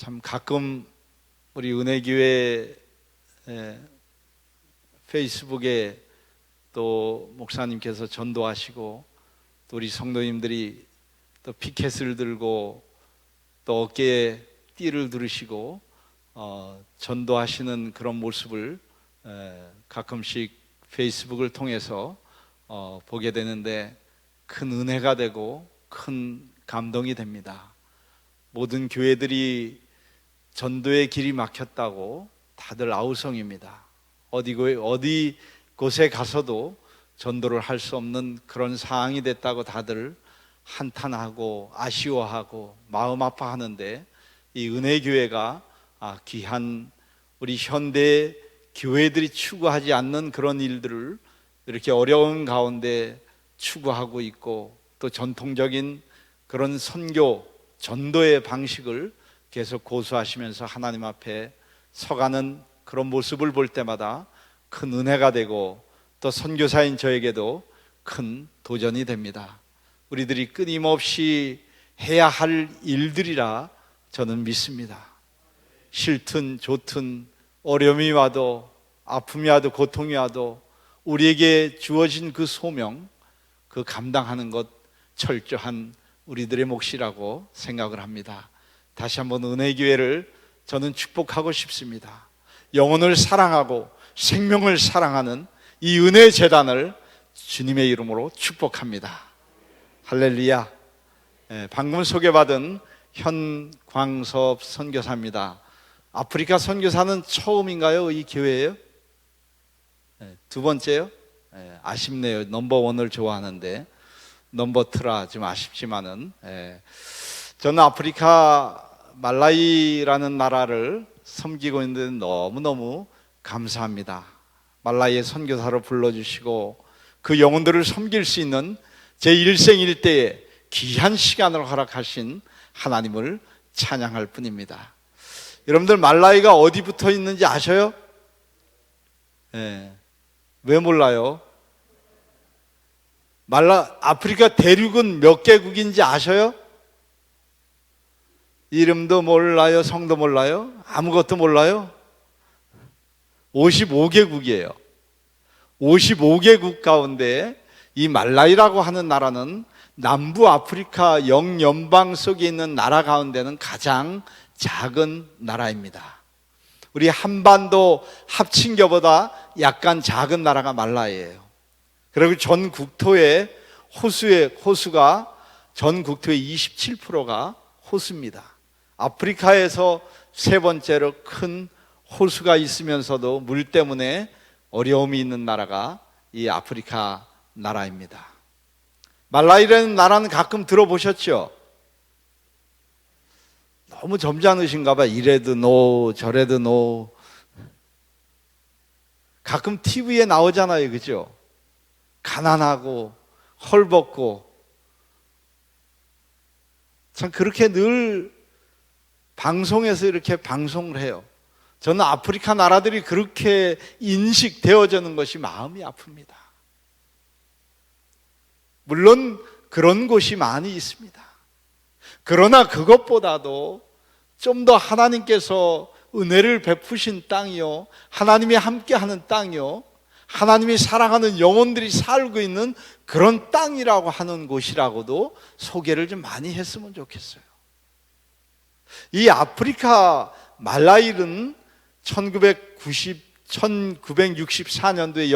참 가끔 우리 은혜교회 페이스북에 또 목사님께서 전도하시고 또 우리 성도님들이 또 피켓을 들고 또 어깨에 띠를 두르시고 전도하시는 그런 모습을 가끔씩 페이스북을 통해서 보게 되는데 큰 은혜가 되고 큰 감동이 됩니다. 모든 교회들이 전도의 길이 막혔다고 다들 아우성입니다. 어디 곳에 가서도 전도를 할 수 없는 그런 상황이 됐다고 다들 한탄하고 아쉬워하고 마음 아파하는데, 이 은혜교회가 귀한 우리 현대 교회들이 추구하지 않는 그런 일들을 이렇게 어려운 가운데 추구하고 있고, 또 전통적인 그런 선교 전도의 방식을 계속 고수하시면서 하나님 앞에 서가는 그런 모습을 볼 때마다 큰 은혜가 되고, 또 선교사인 저에게도 큰 도전이 됩니다. 우리들이 끊임없이 해야 할 일들이라 저는 믿습니다. 싫든 좋든 어려움이 와도 아픔이 와도 고통이 와도 우리에게 주어진 그 소명, 그 감당하는 것 철저한 우리들의 몫이라고 생각을 합니다. 다시 한번 은혜교회를 저는 축복하고 싶습니다. 영혼을 사랑하고 생명을 사랑하는 이 은혜재단을 주님의 이름으로 축복합니다. 할렐루야. 방금 소개받은 현광섭 선교사입니다. 아프리카 선교사는 처음인가요? 이 교회예요? 두 번째요? 아쉽네요. 넘버원을 좋아하는데 넘버트라 좀 아쉽지만은, 저는 아프리카 말라위라는 나라를 섬기고 있는데 너무너무 감사합니다. 말라위의 선교사로 불러주시고 그 영혼들을 섬길 수 있는 제 일생일대에 귀한 시간을 허락하신 하나님을 찬양할 뿐입니다. 여러분들 말라위가 어디 붙어 있는지 아셔요? 왜 몰라요? 아프리카 대륙은 몇 개국인지 아셔요? 이름도 몰라요? 성도 몰라요? 아무것도 몰라요? 55개국이에요. 55개국 가운데 이 말라위라고 하는 나라는 남부 아프리카 영연방 속에 있는 나라 가운데는 가장 작은 나라입니다. 우리 한반도 합친 것보다 약간 작은 나라가 말라위예요. 그리고 전 국토의 호수가 전 국토의 27%가 호수입니다. 아프리카에서 세 번째로 큰 호수가 있으면서도 물 때문에 어려움이 있는 나라가 이 아프리카 나라입니다. 말라위라는 나라는 가끔 들어보셨죠? 너무 점잖으신가 봐. 이래도 노 저래도 노. 가끔 TV에 나오잖아요, 그죠? 가난하고 헐벗고. 참 그렇게 늘 방송에서 이렇게 방송을 해요. 저는 아프리카 나라들이 그렇게 인식되어지는 것이 마음이 아픕니다. 물론 그런 곳이 많이 있습니다. 그러나 그것보다도 좀 더 하나님께서 은혜를 베푸신 땅이요, 하나님이 함께하는 땅이요, 하나님이 사랑하는 영혼들이 살고 있는 그런 땅이라고 하는 곳이라고도 소개를 좀 많이 했으면 좋겠어요. 이 아프리카 말라위는 1964년도에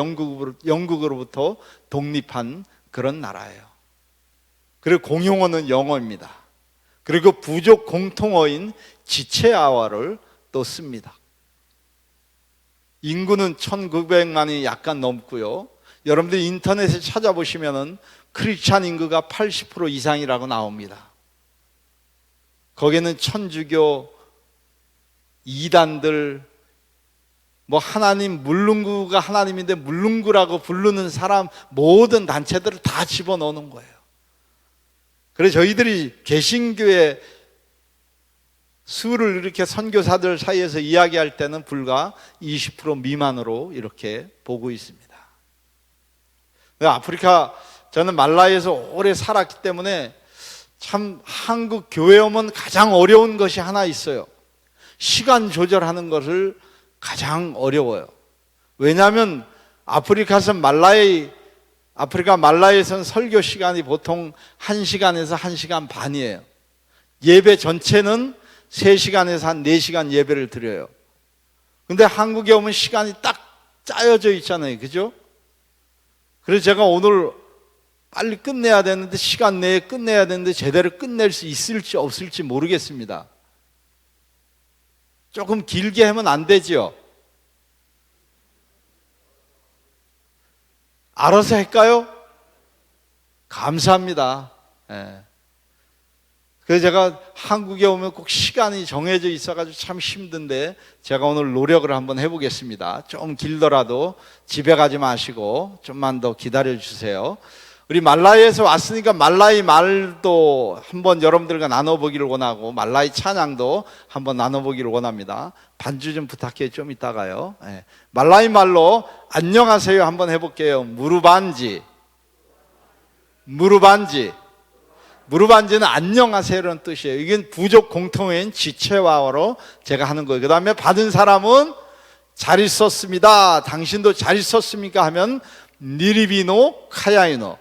영국으로부터 독립한 그런 나라예요. 그리고 공용어는 영어입니다. 그리고 부족 공통어인 지체아와를 또 씁니다. 인구는 1900만이 약간 넘고요. 여러분들이 인터넷에 찾아보시면 크리스찬 인구가 80% 이상이라고 나옵니다. 거기에는 천주교, 이단들, 하나님, 물lun구가 하나님인데 물lun구라고 부르는 사람 모든 단체들을 다 집어넣는 거예요. 그래서 저희들이 개신교의 수를 이렇게 선교사들 사이에서 이야기할 때는 불과 20% 미만으로 이렇게 보고 있습니다. 아프리카, 저는 말라위에서 오래 살았기 때문에 참 한국 교회 오면 가장 어려운 것이 하나 있어요. 시간 조절하는 것을 가장 어려워요. 왜냐하면 아프리카 말라에서는 설교 시간이 보통 1시간에서 1시간 반이에요. 예배 전체는 3시간에서 한 4시간 예배를 드려요. 근데 한국에 오면 시간이 딱 짜여져 있잖아요. 그죠? 그래서 제가 오늘 빨리 끝내야 되는데, 시간 내에 끝내야 되는데 제대로 끝낼 수 있을지 없을지 모르겠습니다. 조금 길게 하면 안 되죠? 알아서 할까요? 감사합니다. 예. 그래서 제가 한국에 오면 꼭 시간이 정해져 있어가지고 참 힘든데, 제가 오늘 노력을 한번 해보겠습니다. 좀 길더라도 집에 가지 마시고 좀만 더 기다려 주세요. 우리 말라이에서 왔으니까 말라이 말도 한번 여러분들과 나눠보기를 원하고, 말라이 찬양도 한번 나눠보기를 원합니다. 반주 좀 부탁해요. 좀 이따가요. 예. 말라이 말로 안녕하세요 한번 해볼게요. 무르반지. 무르반지는 안녕하세요라는 뜻이에요. 이건 부족 공통어인 지체화어로 제가 하는 거예요. 그 다음에 받은 사람은 잘 있었습니다. 당신도 잘 있었습니까? 하면 니리비노 카야이노.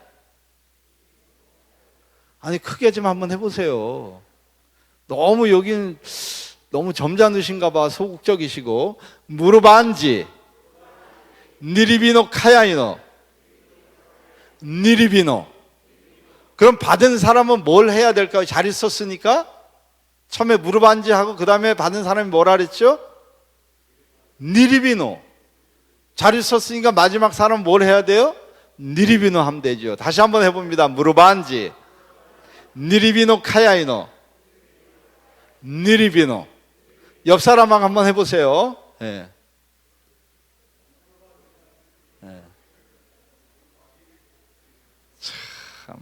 아니, 크게 좀 한번 해보세요. 너무 여긴 너무 점잖으신가 봐. 소극적이시고. 무르반지 니리비노 카야이노. 니리비노. 그럼 받은 사람은 뭘 해야 될까요? 잘 있었으니까? 처음에 무르반지 하고 그 다음에 받은 사람이 뭐라 그랬죠? 니리비노. 잘 있었으니까 마지막 사람은 뭘 해야 돼요? 니리비노 하면 되죠. 다시 한번 해봅니다. 무르반지 니리비노 카야이노. 니리비노. 옆 사람하고 한번 해보세요. 예. 예. 참.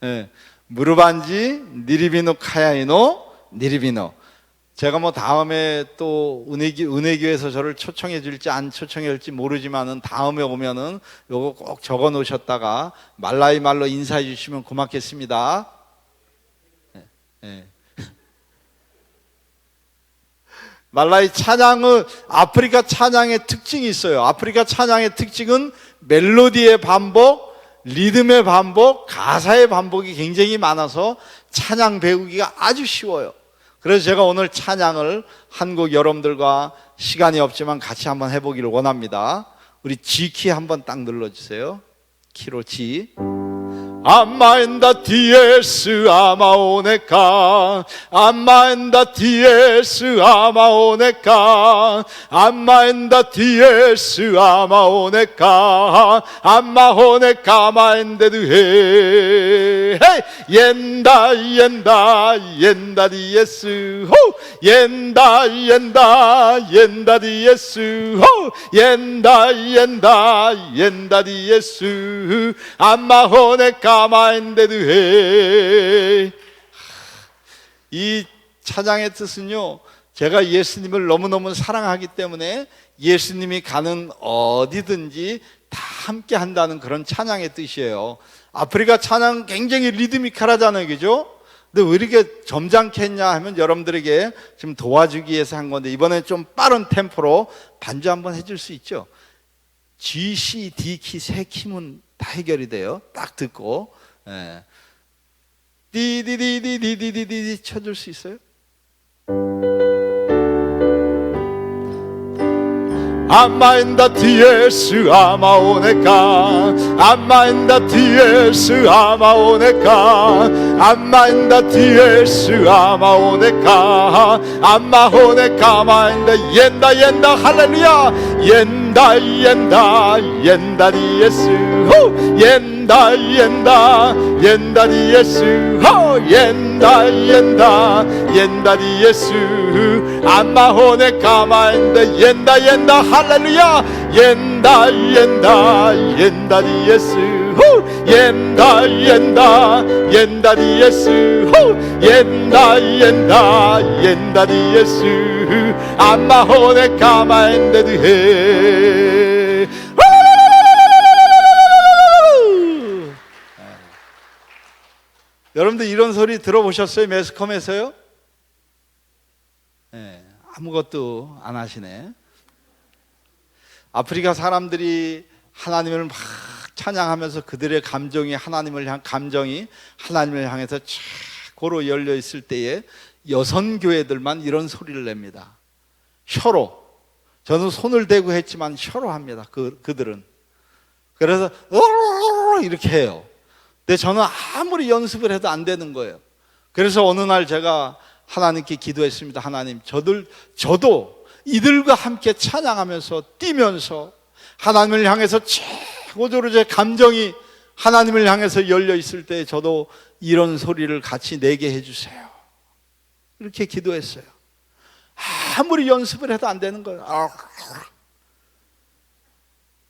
예. 무르반지 니리비노 카야이노. 니리비노. 제가 뭐 다음에 또 은혜교회에서 저를 초청해 줄지 안 초청해 줄지 모르지만은 다음에 오면은 요거 꼭 적어 놓으셨다가 말라이 말로 인사해 주시면 고맙겠습니다. 네, 네. 말라이 찬양은 아프리카 찬양의 특징이 있어요. 아프리카 찬양의 특징은 멜로디의 반복, 리듬의 반복, 가사의 반복이 굉장히 많아서 찬양 배우기가 아주 쉬워요. 그래서 제가 오늘 찬양을 한국 여러분들과 시간이 없지만 같이 한번 해보기를 원합니다. 우리 G키 한번 딱 눌러주세요. 키로 G. 아마엔다 디에스 아마오네카 아마엔다 디에스 아마오네카 아마엔다 디에스 아마오네카 아마오네카 마엔데드헤 옌다 옌다 디에스 호 옌다 디에스 호 옌다 디에스 아마오네카 마인데드헤. 이 찬양의 뜻은요, 제가 예수님을 너무너무 사랑하기 때문에 예수님이 가는 어디든지 다 함께 한다는 그런 찬양의 뜻이에요. 아프리카 찬양 굉장히 리드미컬하잖아요, 그죠? 근데 왜 이렇게 점잖게 했냐 하면 여러분들에게 좀 도와주기 위해서 한 건데, 이번에 좀 빠른 템포로 반주 한번 해줄 수 있죠? G, C, D 키 세 키면 다 해결이 돼요. 딱 듣고. 예. 디디디디디디디디 쳐줄 수 있어요? 아마엔다 디에스 아마오네카 아마엔다 디에스 아마오네카 아마엔다 디에스 아마오네카 아마오네카 마엔다 옌다 할렐루야 옌다 디에스 호 옌다 디에스 호 옌다 디에스 아마오네카 마엔다 옌다 할렐루야 옌다 디에스 호 옌다 디에스 호 옌다 디에스 아마호네카 마엔데드헤. 여러분들 이런 소리 들어보셨어요? 매스컴에서요? 예, 아무것도 안 하시네. 아프리카 사람들이 하나님을 막 찬양하면서 그들의 감정이 하나님을 향해서 고로 열려 있을 때에 여성 교회들만 이런 소리를 냅니다. 혀로. 저는 손을 대고 했지만 혀로 합니다. 그들은. 그래서 이렇게 해요. 근데 저는 아무리 연습을 해도 안 되는 거예요. 그래서 어느 날 제가 하나님께 기도했습니다. 하나님, 저도 이들과 함께 찬양하면서 뛰면서 하나님을 향해서 최고조로 제 감정이 하나님을 향해서 열려 있을 때 저도 이런 소리를 같이 내게 해주세요. 이렇게 기도했어요. 아무리 연습을 해도 안 되는 거예요.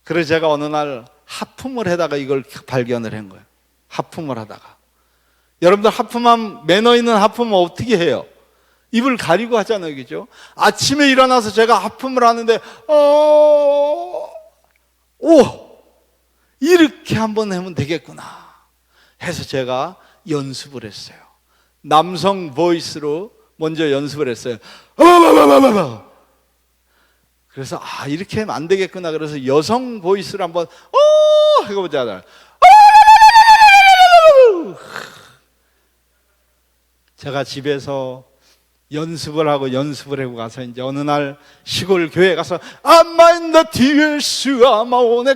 그래서 제가 어느 날 하품을 하다가 이걸 발견을 한 거예요. 하품을 하다가. 여러분들 하품하면, 매너 있는 하품은 어떻게 해요? 입을 가리고 하잖아요, 그죠? 아침에 일어나서 제가 하품을 하는데 이렇게 한번 하면 되겠구나 해서 제가 연습을 했어요. 남성 보이스로 먼저 연습을 했어요. 그래서 이렇게 하면 안 되겠구나. 그래서 여성 보이스로 한번 해보자. 제가 집에서 연습을 하고 가서 이제 어느 날 시골 교회 가서 아마인다 디에스 아마오네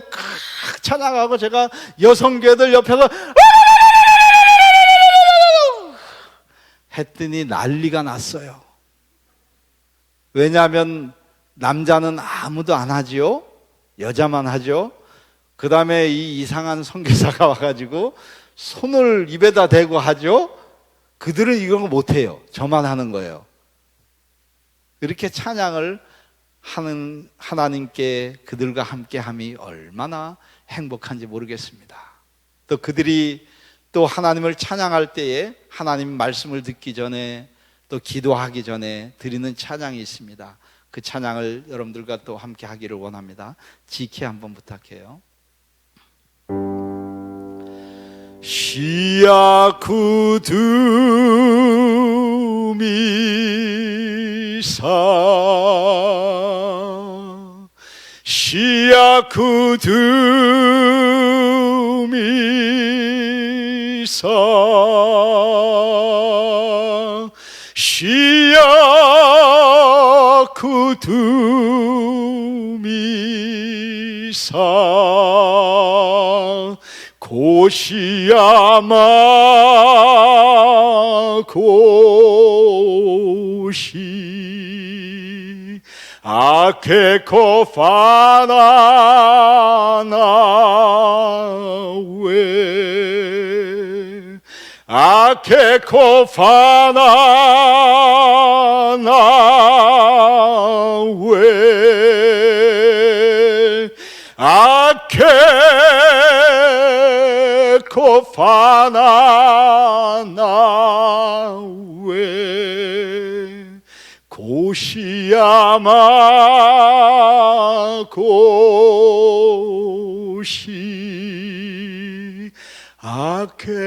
찬양하고 제가 여성교회들 옆에서 했더니 난리가 났어요. 왜냐하면 남자는 아무도 안 하지요. 여자만 하죠. 그 다음에 이 이상한 선교사가 와가지고 손을 입에다 대고 하죠. 그들은 이런 거 못해요. 저만 하는 거예요. 이렇게 찬양을 하는 하나님께 그들과 함께함이 얼마나 행복한지 모르겠습니다. 또 그들이 또 하나님을 찬양할 때에 하나님 말씀을 듣기 전에 또 기도하기 전에 드리는 찬양이 있습니다. 그 찬양을 여러분들과 또 함께 하기를 원합니다. 지키 한번 부탁해요. 시아쿠두미사 시아쿠두미사 시아쿠두미사 고시야마 고시 아케코파나나웨 아케코파나웨 아케코파나나웨 고시야마 고시 아케코파나나웨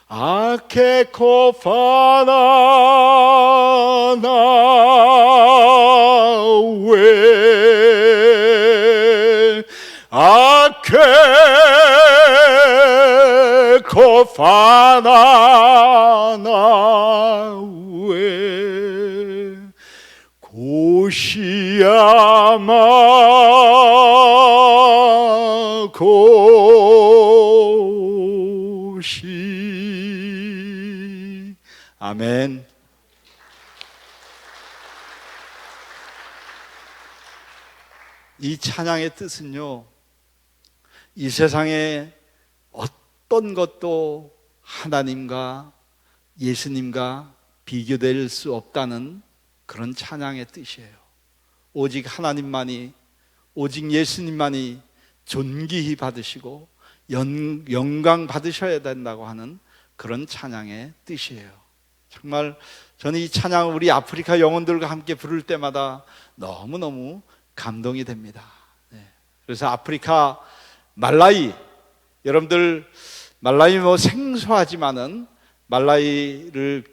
아케코파나나웨 아케코파나나웨 고시야마 고시. 아멘. 이 찬양의 뜻은요, 이 세상에 어떤 것도 하나님과 예수님과 비교될 수 없다는 그런 찬양의 뜻이에요. 오직 하나님만이, 오직 예수님만이 존귀히 받으시고 영광 받으셔야 된다고 하는 그런 찬양의 뜻이에요. 정말 저는 이 찬양을 우리 아프리카 영혼들과 함께 부를 때마다 너무너무 감동이 됩니다. 그래서 아프리카 말라이, 여러분들 말라이 생소하지만은 말라이를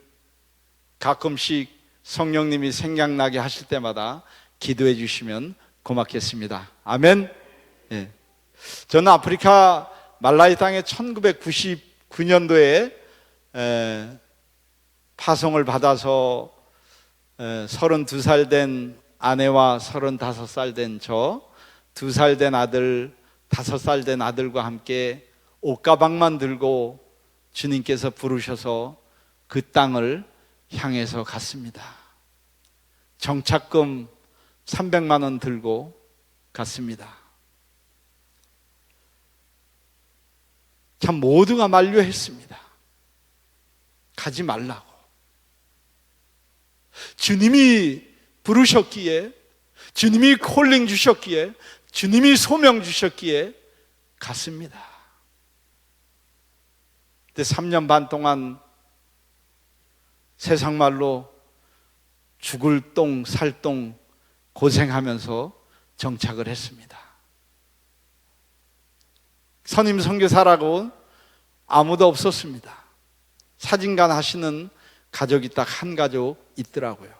가끔씩 성령님이 생각나게 하실 때마다 기도해 주시면 고맙겠습니다. 아멘. 예. 저는 아프리카 말라이 땅에 1999년도에 파송을 받아서 32살 된 아내와 35살 된 저, 2살 된 아들, 5살 된 아들과 함께 옷가방만 들고 주님께서 부르셔서 그 땅을 향해서 갔습니다. 정착금 300만 원 들고 갔습니다. 참 모두가 만류했습니다. 가지 말라고. 주님이 부르셨기에, 주님이 콜링 주셨기에, 주님이 소명 주셨기에 갔습니다. 그때 3년 반 동안 세상 말로 죽을 똥 살 똥 고생하면서 정착을 했습니다. 선임 선교사라고 아무도 없었습니다. 사진관 하시는 가족이 딱 한 가족 있더라고요.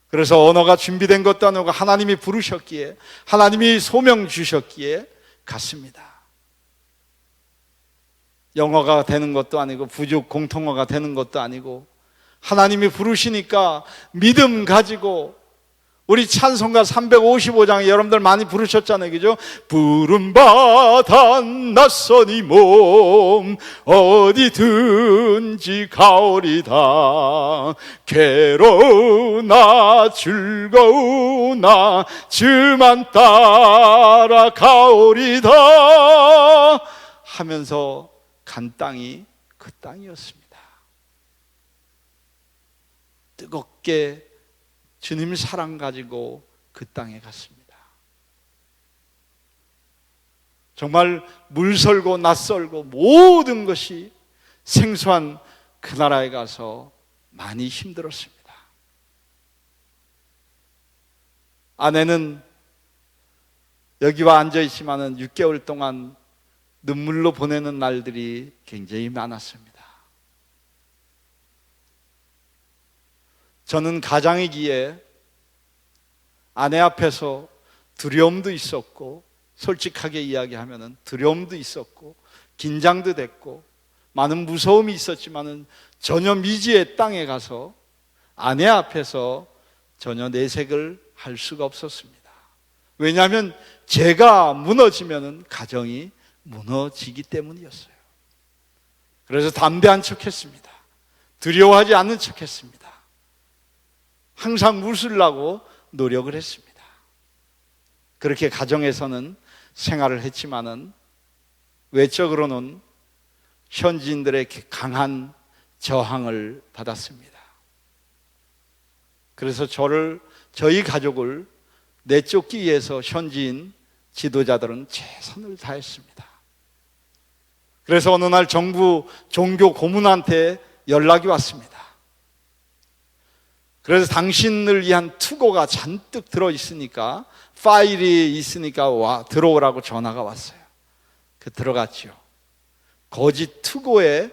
그래서 언어가 준비된 것도 아니고 하나님이 부르셨기에, 하나님이 소명 주셨기에 갔습니다. 영어가 되는 것도 아니고 부족 공통어가 되는 것도 아니고 하나님이 부르시니까 믿음 가지고, 우리 찬송가 355장에 여러분들 많이 부르셨잖아요, 그죠? 부름받아 낯선 이 몸 어디든지 가오리다. 괴로우나 즐거우나 주만 따라 가오리다 하면서 간 땅이 그 땅이었습니다. 뜨겁게 주님 사랑 가지고 그 땅에 갔습니다. 정말 물설고 낯설고 모든 것이 생소한 그 나라에 가서 많이 힘들었습니다. 아내는 여기와 앉아있지만은 6개월 동안 눈물로 보내는 날들이 굉장히 많았습니다. 저는 가장이기에 아내 앞에서 두려움도 있었고, 솔직하게 이야기하면 두려움도 있었고 긴장도 됐고 많은 무서움이 있었지만은 전혀 미지의 땅에 가서 아내 앞에서 전혀 내색을 할 수가 없었습니다. 왜냐하면 제가 무너지면은 가정이 무너지기 때문이었어요. 그래서 담대한 척했습니다. 두려워하지 않는 척했습니다. 항상 웃으려고 노력을 했습니다. 그렇게 가정에서는 생활을 했지만은 외적으로는 현지인들의 강한 저항을 받았습니다. 그래서 저희 가족을 내쫓기 위해서 현지인 지도자들은 최선을 다했습니다. 그래서 어느 날 정부 종교 고문한테 연락이 왔습니다. 그래서 당신을 위한 투고가 잔뜩 들어있으니까, 파일이 있으니까 들어오라고 전화가 왔어요. 들어갔죠. 거짓 투고에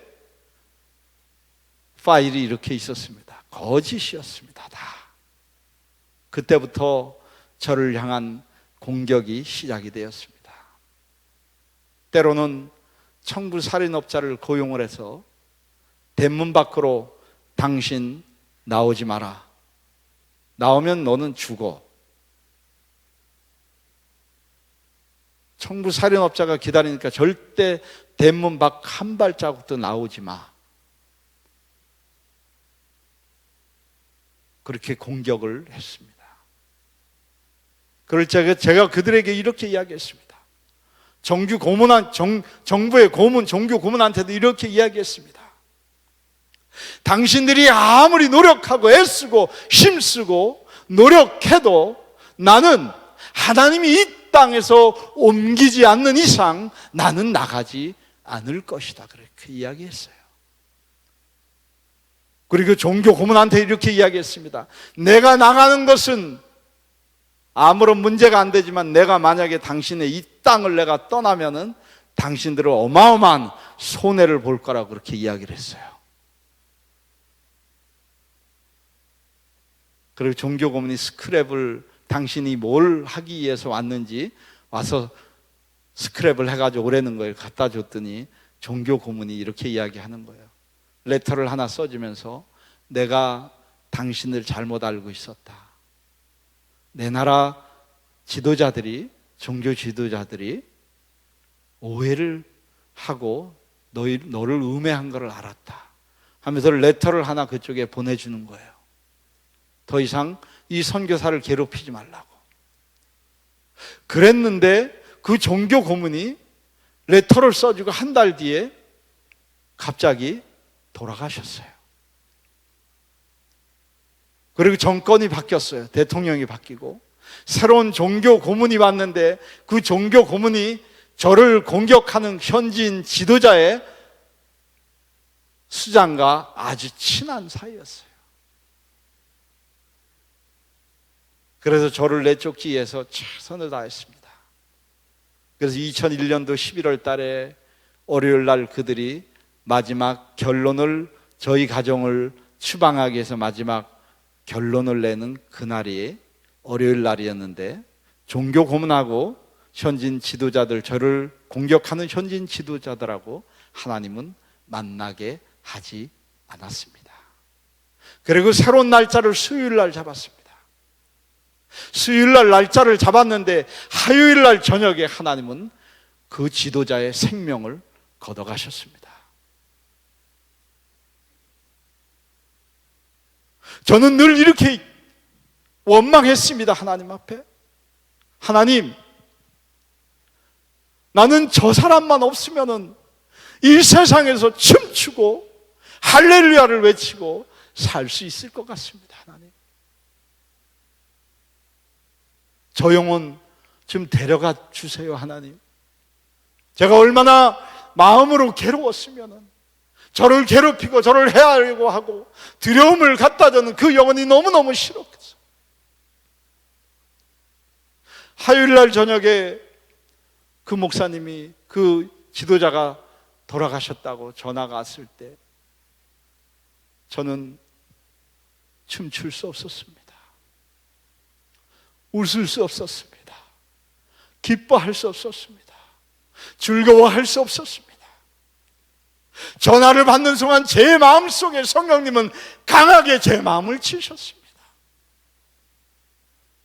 파일이 이렇게 있었습니다. 거짓이었습니다. 다. 그때부터 저를 향한 공격이 시작이 되었습니다. 때로는 청부 살인업자를 고용을 해서 대문 밖으로 당신 나오지 마라. 나오면 너는 죽어. 청부 살인업자가 기다리니까 절대 대문 밖 한 발자국도 나오지 마. 그렇게 공격을 했습니다. 그럴 때 제가 그들에게 이렇게 이야기했습니다. 정부의 종교 고문한테도 이렇게 이야기했습니다. 당신들이 아무리 노력하고 애쓰고 힘쓰고 노력해도 나는 하나님이 이 땅에서 옮기지 않는 이상 나는 나가지 않을 것이다. 그렇게 이야기했어요. 그리고 종교 고문한테 이렇게 이야기했습니다. 내가 나가는 것은 아무런 문제가 안 되지만 내가 만약에 당신의 이 땅을 내가 떠나면은 당신들은 어마어마한 손해를 볼 거라고 그렇게 이야기를 했어요. 그리고 종교 고문이 스크랩을 당신이 뭘 하기 위해서 왔는지 와서 스크랩을 해가지고 오라는 걸 갖다 줬더니 종교 고문이 이렇게 이야기하는 거예요. 레터를 하나 써주면서 내가 당신을 잘못 알고 있었다. 내 나라 지도자들이, 종교 지도자들이 오해를 하고 너를 음해한 것을 알았다 하면서 레터를 하나 그쪽에 보내주는 거예요. 더 이상 이 선교사를 괴롭히지 말라고. 그랬는데 그 종교 고문이 레터를 써주고 한 달 뒤에 갑자기 돌아가셨어요. 그리고 정권이 바뀌었어요. 대통령이 바뀌고 새로운 종교 고문이 왔는데 그 종교 고문이 저를 공격하는 현지인 지도자의 수장과 아주 친한 사이였어요. 그래서 저를 내쫓기 위해서 최선을 다했습니다. 그래서 2001년도 11월 달에 월요일 날 그들이 마지막 결론을, 저희 가정을 추방하기 위해서 마지막 결론을 내는 그날이 월요일 날이었는데, 종교 고문하고 현지인 지도자들, 저를 공격하는 현지인 지도자들하고 하나님은 만나게 하지 않았습니다. 그리고 새로운 날짜를 수요일 날 잡았습니다. 수요일 날 날짜를 잡았는데 화요일 날 저녁에 하나님은 그 지도자의 생명을 걷어가셨습니다. 저는 늘 이렇게 원망했습니다. 하나님 앞에, 하나님, 나는 저 사람만 없으면은 이 세상에서 춤추고 할렐루야를 외치고 살 수 있을 것 같습니다. 하나님, 저 영혼 좀 데려가 주세요. 하나님, 제가 얼마나 마음으로 괴로웠으면은, 저를 괴롭히고 저를 해하려고 하고 두려움을 갖다 주는 그 영혼이 너무너무 싫었어요. 화요일 날 저녁에 그 목사님이, 그 지도자가 돌아가셨다고 전화가 왔을 때 저는 춤출 수 없었습니다. 웃을 수 없었습니다. 기뻐할 수 없었습니다. 즐거워할 수 없었습니다. 전화를 받는 순간 제 마음속에 성령님은 강하게 제 마음을 치셨습니다.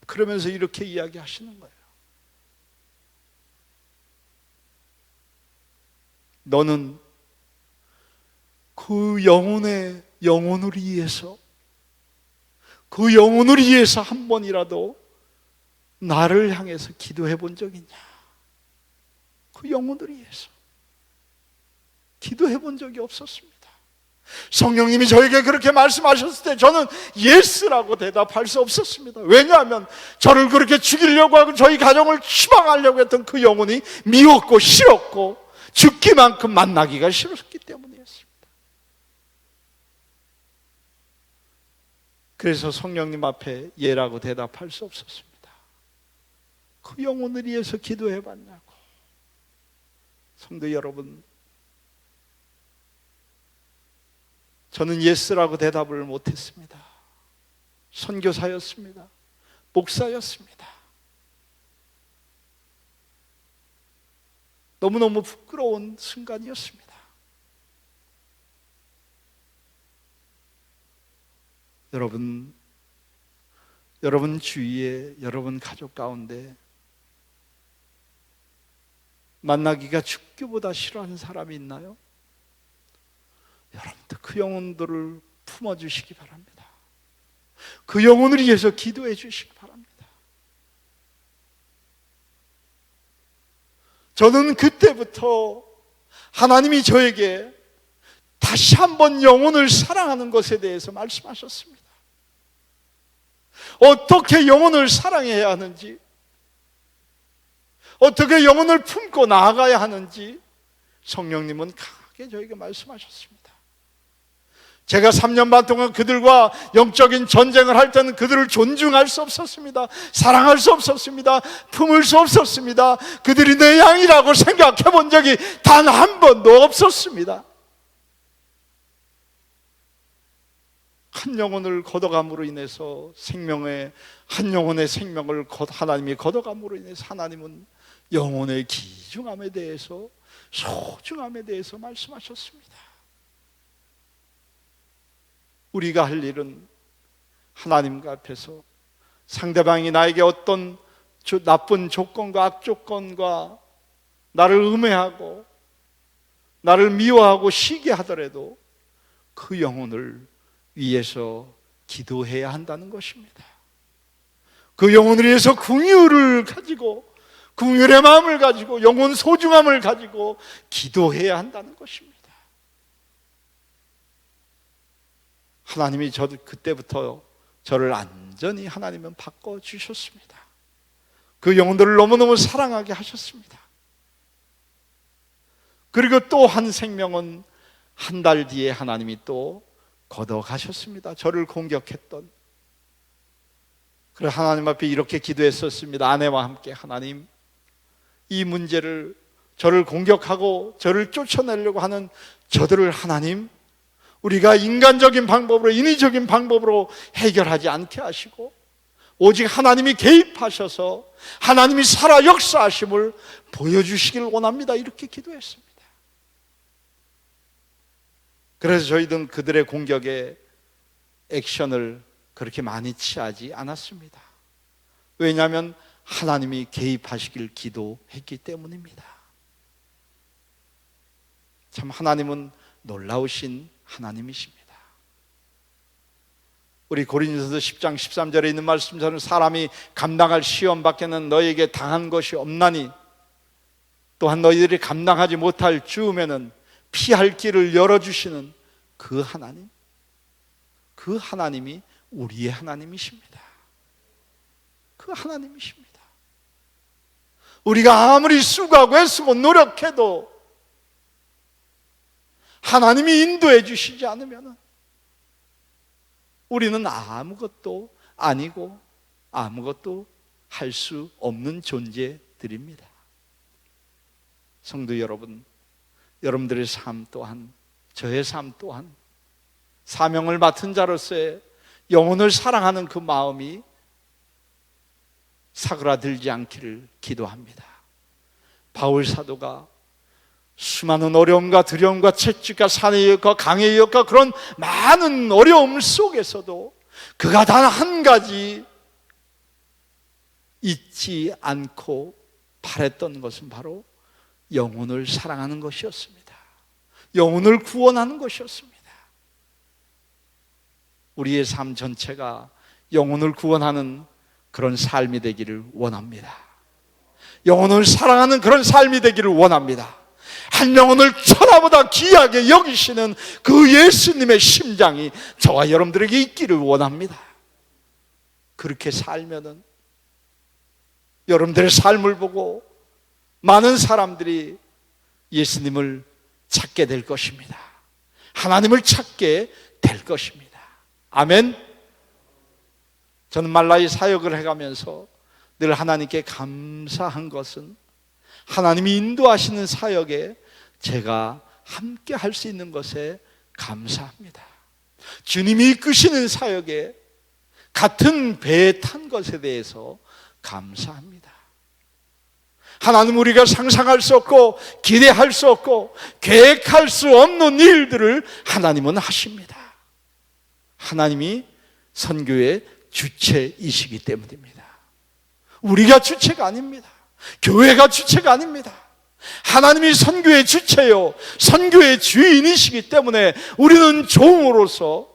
그러면서 이렇게 이야기하시는 거예요. 너는 그 영혼을 위해서, 그 영혼을 위해서 한 번이라도 나를 향해서 기도해 본 적 있냐? 그 영혼을 위해서 기도해 본 적이 없었습니다. 성령님이 저에게 그렇게 말씀하셨을 때 저는 예스라고 대답할 수 없었습니다. 왜냐하면 저를 그렇게 죽이려고 하고 저희 가정을 추방하려고 했던 그 영혼이 미웠고 싫었고 죽기만큼 만나기가 싫었기 때문이었습니다. 그래서 성령님 앞에 예라고 대답할 수 없었습니다. 그 영혼을 위해서 기도해 봤냐고. 성도 여러분, 저는 예스라고 대답을 못했습니다. 선교사였습니다. 목사였습니다. 너무너무 부끄러운 순간이었습니다. 여러분 주위에, 여러분 가족 가운데 만나기가 죽기보다 싫어하는 사람이 있나요? 여러분들 그 영혼들을 품어주시기 바랍니다. 그 영혼을 위해서 기도해 주시기 바랍니다. 저는 그때부터 하나님이 저에게 다시 한번 영혼을 사랑하는 것에 대해서 말씀하셨습니다. 어떻게 영혼을 사랑해야 하는지, 어떻게 영혼을 품고 나아가야 하는지 성령님은 강하게 저에게 말씀하셨습니다. 제가 3년 반 동안 그들과 영적인 전쟁을 할 때는 그들을 존중할 수 없었습니다. 사랑할 수 없었습니다. 품을 수 없었습니다. 그들이 내 양이라고 생각해 본 적이 단 한 번도 없었습니다. 한 영혼을 걷어감으로 인해서 한 영혼의 생명을 하나님이 걷어감으로 인해서 하나님은 영혼의 귀중함에 대해서, 소중함에 대해서 말씀하셨습니다. 우리가 할 일은 하나님 앞에서 상대방이 나에게 어떤 나쁜 조건과 악조건과 나를 음해하고 나를 미워하고 시기 하더라도 그 영혼을 위해서 기도해야 한다는 것입니다. 그 영혼을 위해서 긍휼을 가지고, 긍휼의 마음을 가지고, 영혼 소중함을 가지고 기도해야 한다는 것입니다. 하나님이 그때부터 저를 완전히 하나님은 바꿔주셨습니다. 그 영혼들을 너무너무 사랑하게 하셨습니다. 그리고 또 한 생명은 한 달 뒤에 하나님이 또 걷어가셨습니다. 저를 공격했던. 그래서 하나님 앞에 이렇게 기도했었습니다. 아내와 함께, 하나님, 이 문제를, 저를 공격하고 저를 쫓아내려고 하는 저들을 하나님, 우리가 인간적인 방법으로, 인위적인 방법으로 해결하지 않게 하시고 오직 하나님이 개입하셔서 하나님이 살아 역사하심을 보여주시길 원합니다. 이렇게 기도했습니다. 그래서 저희들은 그들의 공격에 액션을 그렇게 많이 취하지 않았습니다. 왜냐하면 하나님이 개입하시길 기도했기 때문입니다. 참 하나님은 놀라우신 하나님이십니다. 우리 고린도서 10장 13절에 있는 말씀처럼 사람이 감당할 시험 밖에는 너에게 당한 것이 없나니 또한 너희들이 감당하지 못할 즈음에는 피할 길을 열어주시는 그 하나님, 그 하나님이 우리의 하나님이십니다. 그 하나님이십니다. 우리가 아무리 수고하고 애쓰고 노력해도 하나님이 인도해 주시지 않으면 우리는 아무것도 아니고 아무것도 할 수 없는 존재들입니다. 성도 여러분, 여러분들의 삶 또한, 저의 삶 또한 사명을 맡은 자로서의 영혼을 사랑하는 그 마음이 사그라들지 않기를 기도합니다. 바울 사도가 수많은 어려움과 두려움과 채찍과 산의 위협과 강의 위협과 그런 많은 어려움 속에서도 그가 단 한 가지 잊지 않고 바랬던 것은 바로 영혼을 사랑하는 것이었습니다. 영혼을 구원하는 것이었습니다. 우리의 삶 전체가 영혼을 구원하는 그런 삶이 되기를 원합니다. 영혼을 사랑하는 그런 삶이 되기를 원합니다. 한 영혼을 천하보다 귀하게 여기시는 그 예수님의 심장이 저와 여러분들에게 있기를 원합니다. 그렇게 살면은 여러분들의 삶을 보고 많은 사람들이 예수님을 찾게 될 것입니다. 하나님을 찾게 될 것입니다. 아멘. 저는 말라이 사역을 해가면서 늘 하나님께 감사한 것은 하나님이 인도하시는 사역에 제가 함께 할 수 있는 것에 감사합니다. 주님이 이끄시는 사역에 같은 배에 탄 것에 대해서 감사합니다. 하나님, 우리가 상상할 수 없고 기대할 수 없고 계획할 수 없는 일들을 하나님은 하십니다. 하나님이 선교의 주체이시기 때문입니다. 우리가 주체가 아닙니다. 교회가 주체가 아닙니다. 하나님이 선교의 주체요, 선교의 주인이시기 때문에 우리는 종으로서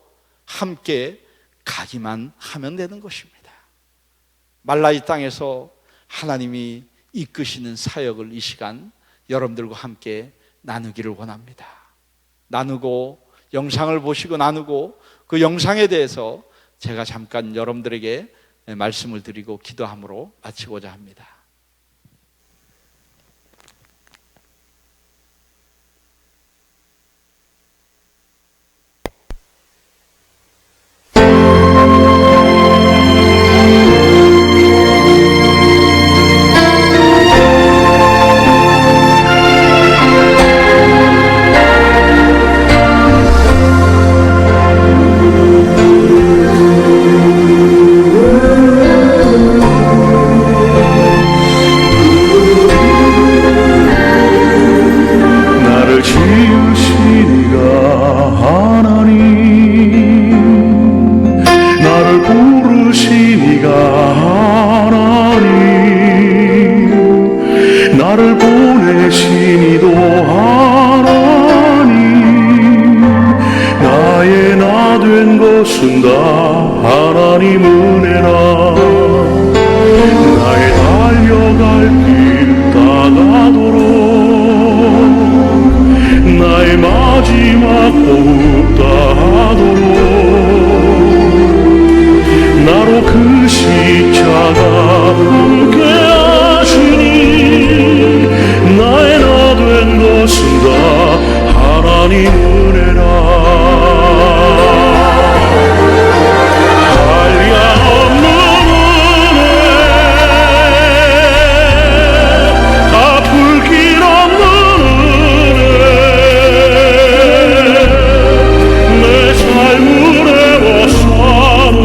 함께 가기만 하면 되는 것입니다. 말라이 땅에서 하나님이 이끄시는 사역을 이 시간 여러분들과 함께 나누기를 원합니다. 나누고, 영상을 보시고 나누고, 그 영상에 대해서 제가 잠깐 여러분들에게 말씀을 드리고 기도함으로 마치고자 합니다. 십자가 함께 하시니 나의 나 된 것은 다 하나님 은혜라. 한량없는 은혜, 갚을 길 없는 은혜, 내 삶을 애워싸는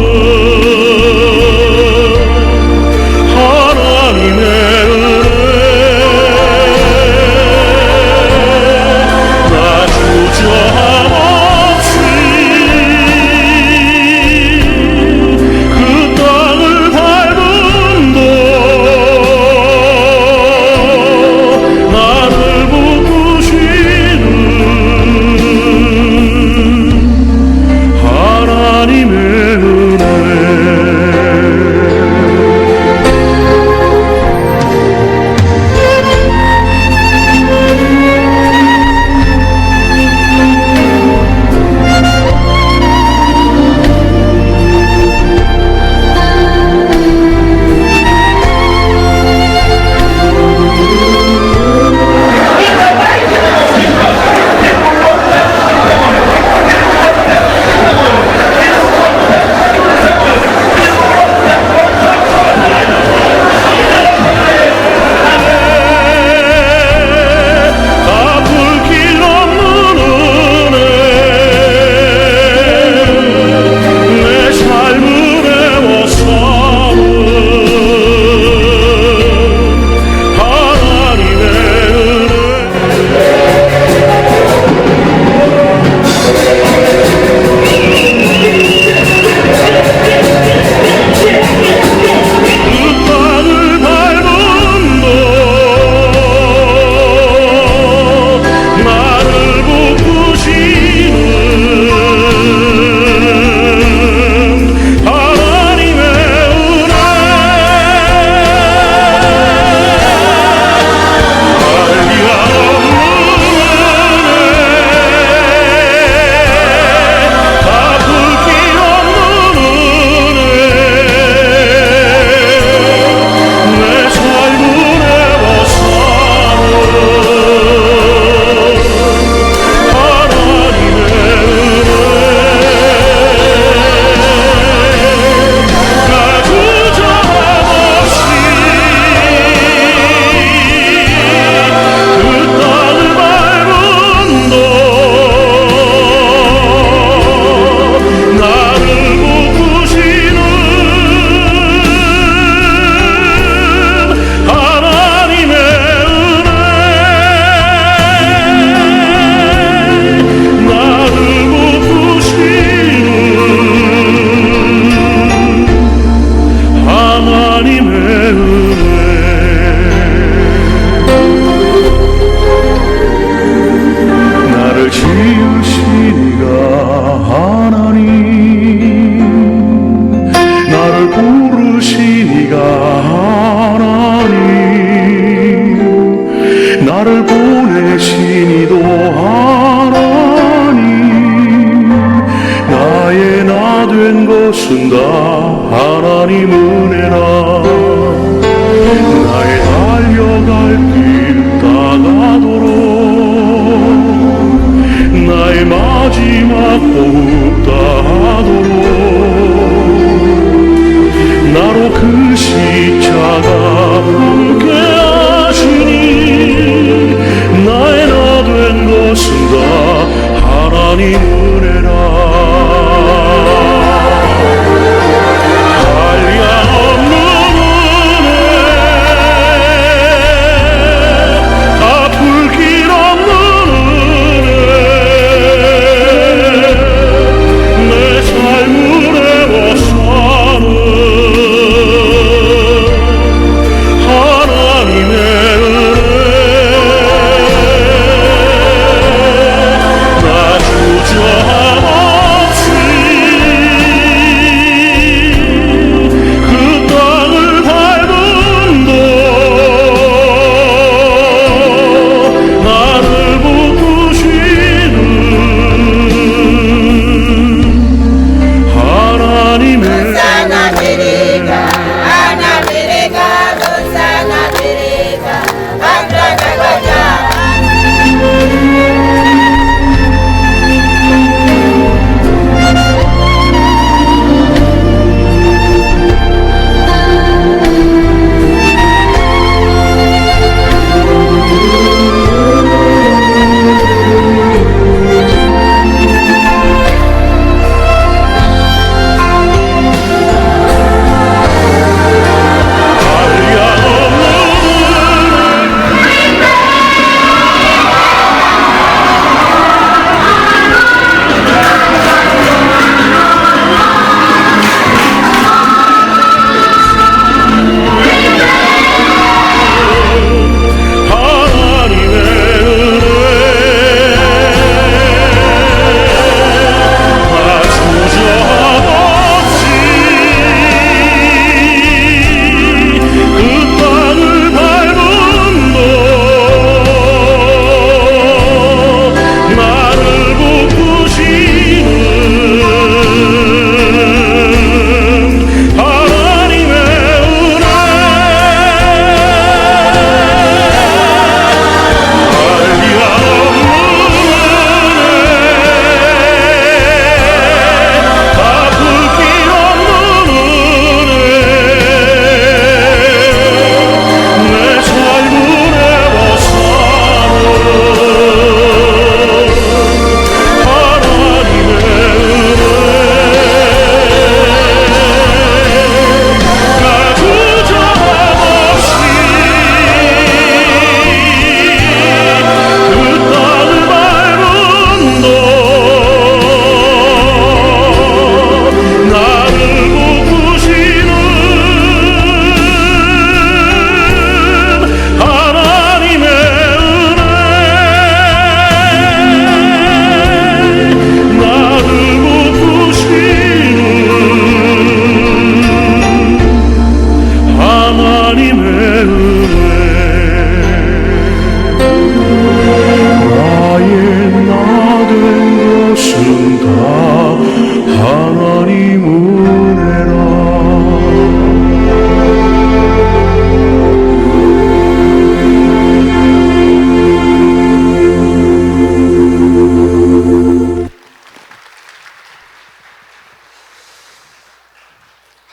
하나님의 은혜. 나 주저함 없이 그 땅을 밟음도 나를 붙드시는 하나님의 은혜. 나를 보내신 이도 하나님, 나의 나 된 것은 다 하나님 은혜라. 나의 달려갈 길 다가도록 나의 마지막 호흡 다하도록 나로 그 십자가 함께 하시니 나의 나 된 것은 다 하나님 은혜라. 한량없는 은혜, 갚을 길 없는 은혜, 내 삶을 애워싸는 하나님의 은혜. 나 주저함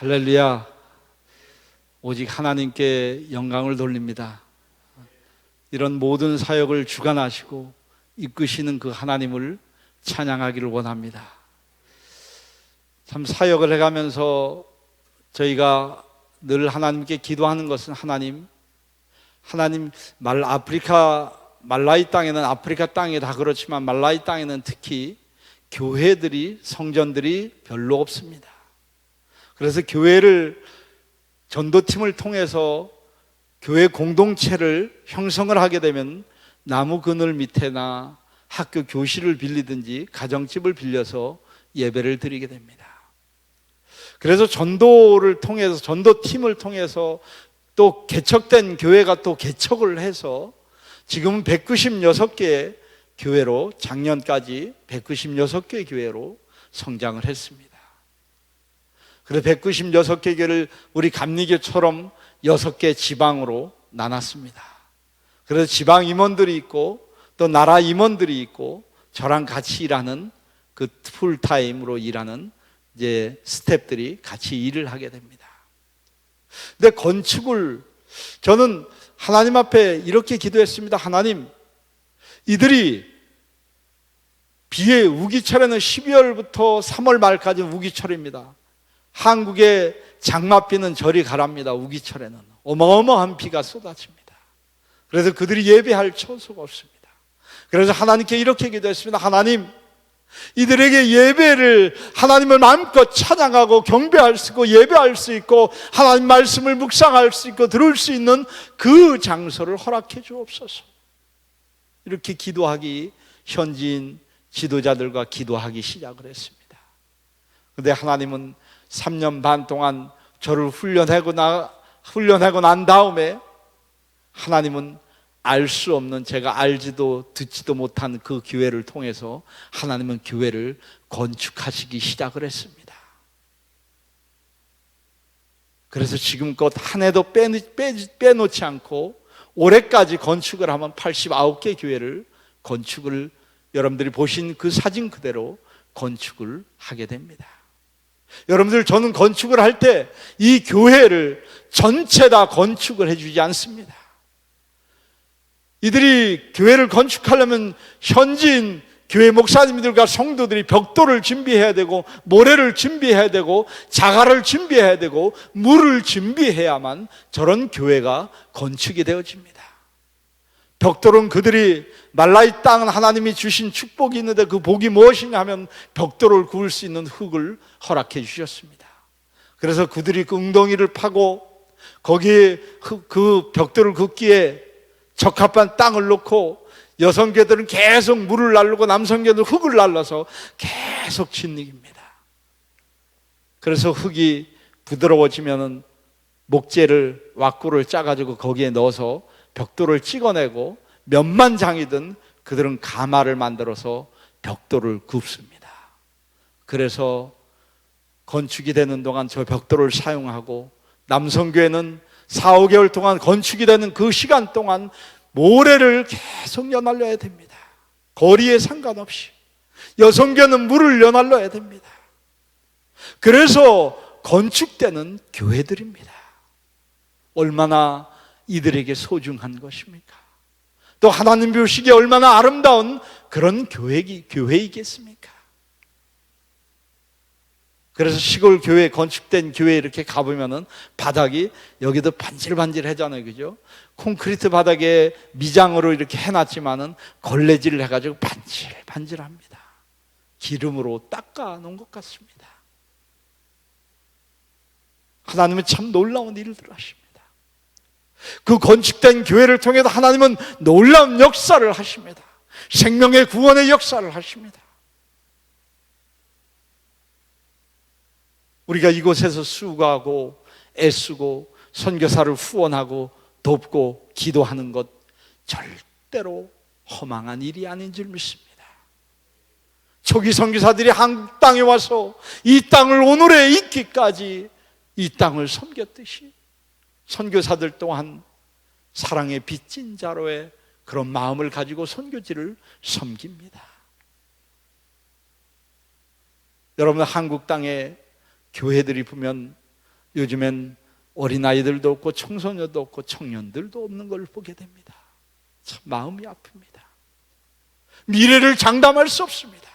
할렐루야. 오직 하나님께 영광을 돌립니다. 이런 모든 사역을 주관하시고 이끄시는 그 하나님을 찬양하기를 원합니다. 참 사역을 해가면서 저희가 늘 하나님께 기도하는 것은 하나님 말라이 땅에는 아프리카 땅이 다 그렇지만 말라이 땅에는 특히 교회들이 성전들이 별로 없습니다. 그래서 교회를 전도팀을 통해서 교회 공동체를 형성을 하게 되면 나무 그늘 밑에나 학교 교실을 빌리든지 가정집을 빌려서 예배를 드리게 됩니다. 그래서 전도를 통해서 전도팀을 통해서 또 개척된 교회가 또 개척을 해서 지금은 196개의 교회로 작년까지 196개 교회로 성장을 했습니다. 그래서 196개 교회를 우리 감리교처럼 6개 지방으로 나눴습니다. 그래서 지방 임원들이 있고 또 나라 임원들이 있고 저랑 같이 일하는 그 풀타임으로 일하는 이제 스태프들이 같이 일을 하게 됩니다. 근데 건축을 저는 하나님 앞에 이렇게 기도했습니다. 하나님, 이들이 비의 우기철에는 12월부터 3월 말까지 우기철입니다. 한국의 장맛비는 저리 가랍니다. 우기철에는 어마어마한 비가 쏟아집니다. 그래서 그들이 예배할 처소가 없습니다. 그래서 하나님께 이렇게 기도했습니다. 하나님, 이들에게 예배를 하나님을 마음껏 찬양하고 경배할 수 있고 예배할 수 있고 하나님 말씀을 묵상할 수 있고 들을 수 있는 그 장소를 허락해 주옵소서. 이렇게 기도하기 현지인 지도자들과 기도하기 시작을 했습니다. 그런데 하나님은 3년 반 동안 저를 훈련하고 난 다음에 하나님은 알 수 없는, 제가 알지도 듣지도 못한 그 교회를 통해서 하나님은 교회를 건축하시기 시작을 했습니다. 그래서 지금껏 한 해도 빼놓지 않고 올해까지 건축을 하면 89개 교회를 건축을, 여러분들이 보신 그 사진 그대로 건축을 하게 됩니다. 여러분들, 저는 건축을 할 때 이 교회를 전체 다 건축을 해주지 않습니다. 이들이 교회를 건축하려면 현지인 교회 목사님들과 성도들이 벽돌을 준비해야 되고 모래를 준비해야 되고 자갈을 준비해야 되고 물을 준비해야만 저런 교회가 건축이 되어집니다. 벽돌은 그들이 말라이 땅은 하나님이 주신 축복이 있는데 그 복이 무엇이냐 하면 벽돌을 구울 수 있는 흙을 허락해 주셨습니다. 그래서 그들이 그 웅덩이를 파고 거기에 그 벽돌을 긋기에 적합한 땅을 놓고 여성교들은 계속 물을 날르고 남성교들은 흙을 날라서 계속 짓입니다. 그래서 흙이 부드러워지면은 목재를 왁구를 짜가지고 거기에 넣어서 벽돌을 찍어내고 몇만 장이든 그들은 가마를 만들어서 벽돌을 굽습니다. 그래서 건축이 되는 동안 저 벽돌을 사용하고 남성교회는 4, 5개월 동안 건축이 되는 그 시간 동안 모래를 계속 연날려야 됩니다. 거리에 상관없이. 여성교회는 물을 연날려야 됩니다. 그래서 건축되는 교회들입니다. 얼마나 이들에게 소중한 것입니까? 또 하나님 보시기에 얼마나 아름다운 그런 교회이겠습니까? 그래서 시골 교회, 건축된 교회 이렇게 가보면은 바닥이 여기도 반질반질하잖아요, 그죠? 콘크리트 바닥에 미장으로 이렇게 해놨지만은 걸레질을 해가지고 반질반질합니다. 기름으로 닦아 놓은 것 같습니다. 하나님은 참 놀라운 일들을 하십니다. 그 건축된 교회를 통해서 하나님은 놀라운 역사를 하십니다. 생명의 구원의 역사를 하십니다. 우리가 이곳에서 수고하고 애쓰고 선교사를 후원하고 돕고 기도하는 것 절대로 허망한 일이 아닌 줄 믿습니다. 초기 선교사들이 한국 땅에 와서 이 땅을 오늘에 있기까지 이 땅을 섬겼듯이 선교사들 또한 사랑의 빚진 자로의 그런 마음을 가지고 선교지를 섬깁니다. 여러분, 한국 땅에 교회들이 보면 요즘엔 어린아이들도 없고 청소년도 없고 청년들도 없는 걸 보게 됩니다. 참 마음이 아픕니다. 미래를 장담할 수 없습니다.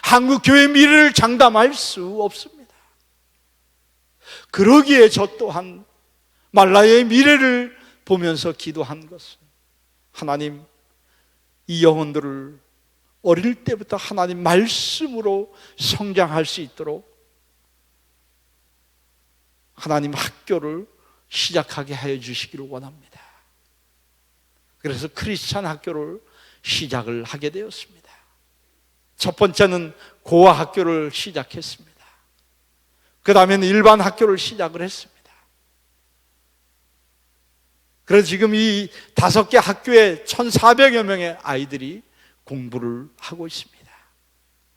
한국 교회의 미래를 장담할 수 없습니다. 그러기에 저 또한 말라의 미래를 보면서 기도한 것은, 하나님, 이 영혼들을 어릴 때부터 하나님 말씀으로 성장할 수 있도록 하나님 학교를 시작하게 하여 주시기를 원합니다. 그래서 크리스찬 학교를 시작을 하게 되었습니다. 첫 번째는 고아 학교를 시작했습니다. 그 다음에는 일반 학교를 시작을 했습니다. 그래서 지금 이 5개 학교에 1,400여 명의 아이들이 공부를 하고 있습니다.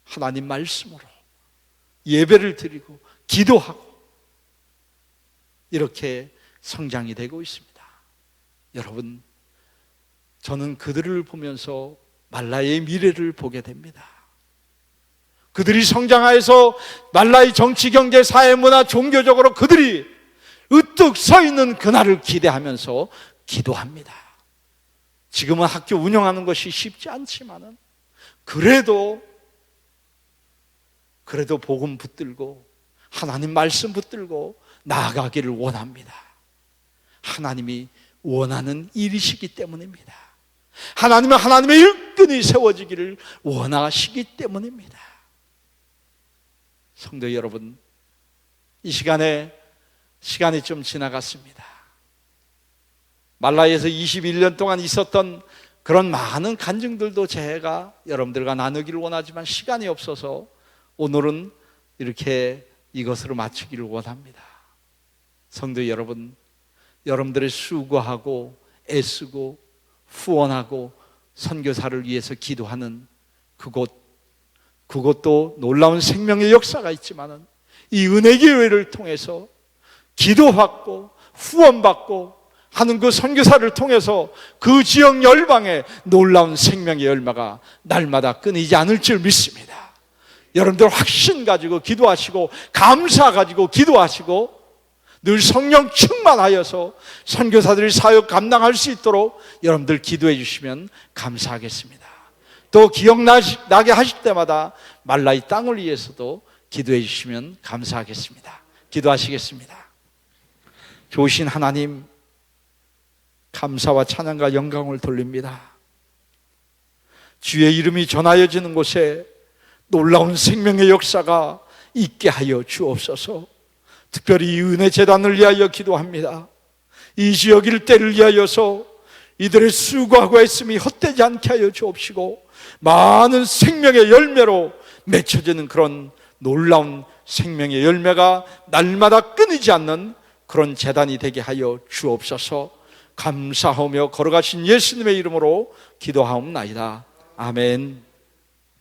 하나님 말씀으로 예배를 드리고 기도하고 이렇게 성장이 되고 있습니다. 여러분, 저는 그들을 보면서 말라의 미래를 보게 됩니다. 그들이 성장하여서 말라의 정치, 경제, 사회, 문화, 종교적으로 그들이 으뜩 서 있는 그날을 기대하면서 기도합니다. 지금은 학교 운영하는 것이 쉽지 않지만은 그래도 복음 붙들고 하나님 말씀 붙들고 나아가기를 원합니다. 하나님이 원하는 일이시기 때문입니다. 하나님은 하나님의 일꾼이 세워지기를 원하시기 때문입니다. 성도 여러분, 이 시간이 좀 지나갔습니다. 말라에서 21년 동안 있었던 그런 많은 간증들도 제가 여러분들과 나누기를 원하지만 시간이 없어서 오늘은 이렇게 이것으로 마치기를 원합니다. 성도 여러분, 여러분들의 수고하고 애쓰고 후원하고 선교사를 위해서 기도하는 그것도 놀라운 생명의 역사가 있지만은 이 은혜교회를 통해서 기도받고 후원받고 하는 그 선교사를 통해서 그 지역 열방에 놀라운 생명의 열매가 날마다 끊이지 않을 줄 믿습니다. 여러분들 확신 가지고 기도하시고 감사 가지고 기도하시고 늘 성령 충만하여서 선교사들이 사역 감당할 수 있도록 여러분들 기도해 주시면 감사하겠습니다. 또 기억나게 하실 때마다 말라이 땅을 위해서도 기도해 주시면 감사하겠습니다. 기도하시겠습니다. 좋으신 하나님, 감사와 찬양과 영광을 돌립니다. 주의 이름이 전하여지는 곳에 놀라운 생명의 역사가 있게 하여 주옵소서. 특별히 이 은혜 재단을 위하여 기도합니다. 이 지역 일대를 위하여서 이들의 수고하고 애씀이 헛되지 않게 하여 주옵시고 많은 생명의 열매로 맺혀지는 그런 놀라운 생명의 열매가 날마다 끊이지 않는 그런 재단이 되게 하여 주옵소서. 감사하며 걸어가신 예수님의 이름으로 기도하옵나이다. 아멘.